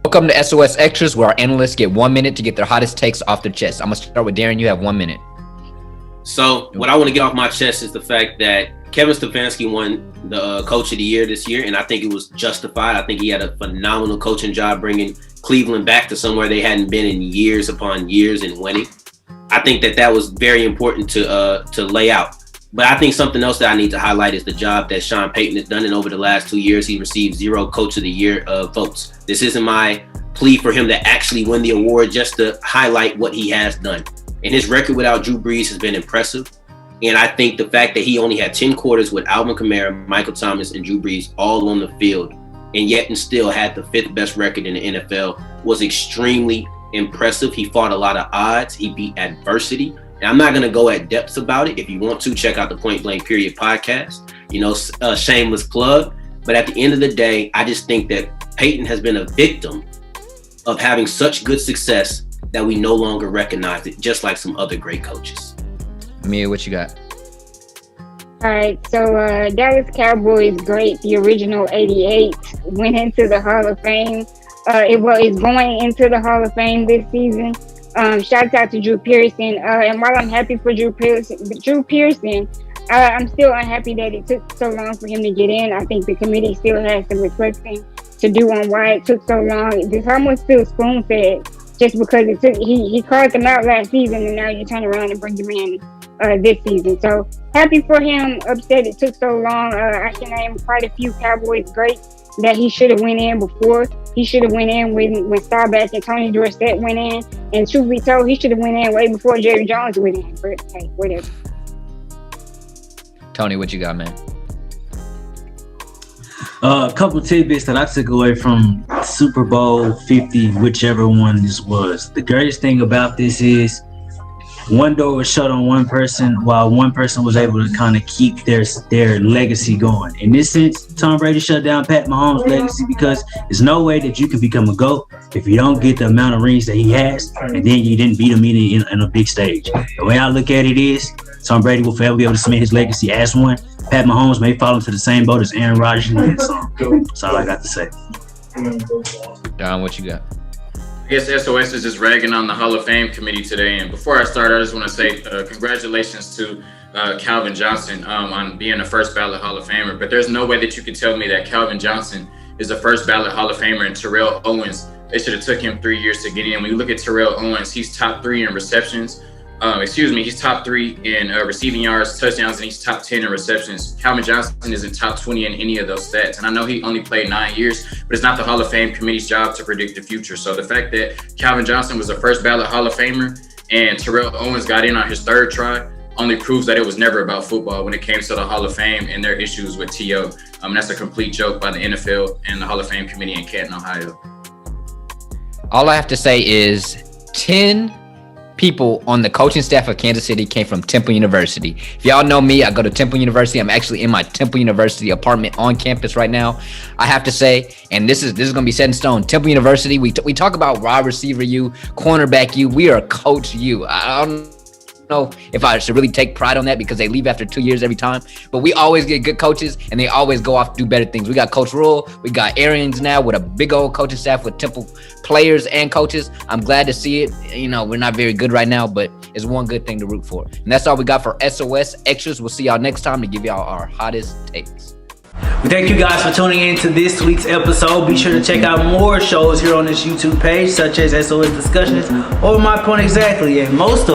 Welcome to SOS Extras, where our analysts get 1 minute to get their hottest takes off their chest. I'm going to start with Darren. You have 1 minute. So what I want to get off my chest is the fact that Kevin Stefanski won the Coach of the Year this year, and I think it was justified. I think he had a phenomenal coaching job bringing Cleveland back to somewhere they hadn't been in years upon years and winning. I think that was very important to lay out. But I think something else that I need to highlight is the job that Sean Payton has done. And over the last 2 years, he received 0 Coach of the Year votes. This isn't my plea for him to actually win the award, just to highlight what he has done. And his record without Drew Brees has been impressive. And I think the fact that he only had 10 quarters with Alvin Kamara, Michael Thomas, and Drew Brees all on the field, and yet and still had the 5th best record in the NFL was extremely impressive. He fought a lot of odds. He beat adversity. And I'm not going to go at depths about it. If you want to, check out the Point Blank Period podcast. Shameless plug. But at the end of the day, I just think that Peyton has been a victim of having such good success that we no longer recognize it, just like some other great coaches. Mia, what you got? All right, so Dallas Cowboys great, the original 88, went into the Hall of Fame. It's going into the Hall of Fame this season. Shouts out to Drew Pearson. And while I'm happy for Drew Pearson, I'm still unhappy that it took so long for him to get in. I think the committee still has some reflecting to do on why it took so long. It's almost still spoon-fed just because it took. He called them out last season, and now you turn around and bring him in this season. So happy for him. Upset it took so long. I can name quite a few Cowboys greats that he should have went in before. He should have went in when Staubach and Tony Dorsett went in. And truth be told, he should have went in way before Jerry Jones went in. But hey, whatever. Tony, what you got, man? A couple tidbits that I took away from Super Bowl 50, whichever one this was. The greatest thing about this is one door was shut on one person, while one person was able to kind of keep their legacy going. In this sense, Tom Brady shut down Pat Mahomes' legacy because there's no way that you can become a GOAT if you don't get the amount of rings that he has, and then you didn't beat him in a big stage. The way I look at it is, Tom Brady will forever be able to cement his legacy as one. Pat Mahomes may fall into the same boat as Aaron Rodgers and then some. That's all I got to say. Don, what you got? I guess SOS is just ragging on the Hall of Fame committee today. And before I start, I just want to say congratulations to Calvin Johnson on being a first ballot Hall of Famer. But there's no way that you can tell me that Calvin Johnson is a first ballot Hall of Famer and Terrell Owens, they should have took him 3 years to get in. When you look at Terrell Owens, he's top 3 in receptions. He's top 3 in receiving yards, touchdowns, and he's top 10 in receptions. Calvin Johnson isn't top 20 in any of those stats. And I know he only played 9 years, but it's not the Hall of Fame committee's job to predict the future. So the fact that Calvin Johnson was a first ballot Hall of Famer and Terrell Owens got in on his 3rd try only proves that it was never about football when it came to the Hall of Fame and their issues with TO. That's a complete joke by the NFL and the Hall of Fame committee in Canton, Ohio. All I have to say is 10 people on the coaching staff of Kansas City came from Temple University. If y'all know me, I go to Temple University. I'm actually in my Temple University apartment on campus right now. I have to say, and this is going to be set in stone, Temple University, we talk about wide receiver you, cornerback you. We are coach you. I don't know if I should really take pride on that because they leave after 2 years every time, but we always get good coaches and they always go off to do better things. We got Coach Rule, we got Arians now with a big old coaching staff with Temple players and coaches. I'm glad to see it. We're not very good right now, but it's one good thing to root for. And that's all we got for SOS Extras. We'll see y'all next time to give y'all our hottest takes. We thank you guys for tuning in to this week's episode. Be sure to check out more shows here on this YouTube page, such as SOS Discussions or My Point Exactly, and most of